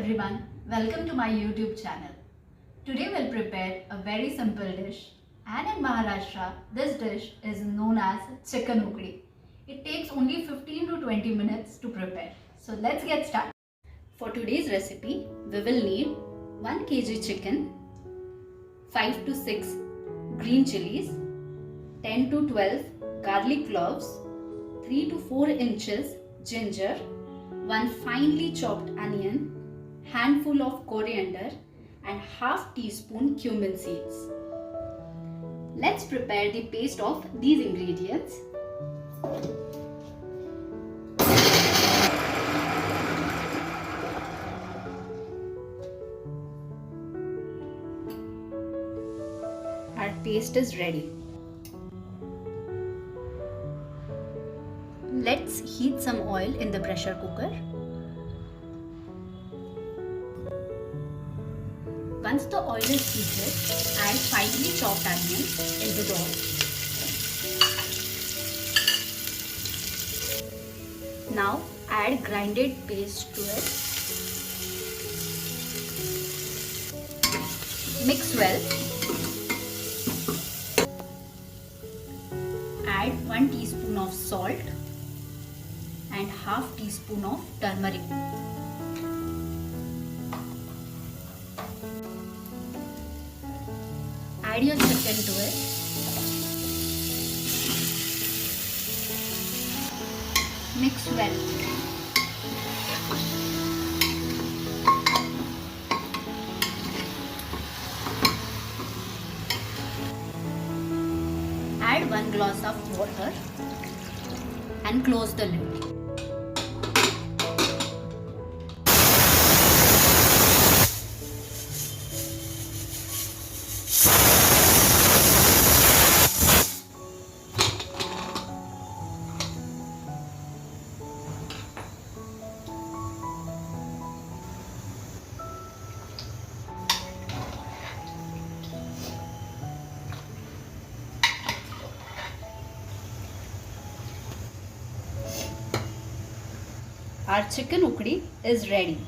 everyone, welcome to my YouTube channel. Today we'll prepare a very simple dish, and in Maharashtra this dish is known as Chicken Ukadi. It takes only 15 to 20 minutes to prepare. So let's get started. For today's recipe we will need 1 kg chicken, 5 to 6 green chillies, 10 to 12 garlic cloves, 3 to 4 inches ginger, 1 finely chopped onion, handful of coriander and half teaspoon cumin seeds. Let's prepare the paste of these ingredients. Our paste is ready. Let's heat some oil in the pressure cooker. Once the oil is heated, add finely chopped onion into the oil. Now add grinded paste to it. Mix well. Add 1 teaspoon of salt and half teaspoon of turmeric. Add your chicken to it. Mix well. Add 1 glass of water and close the lid. Our chicken ukadi is ready.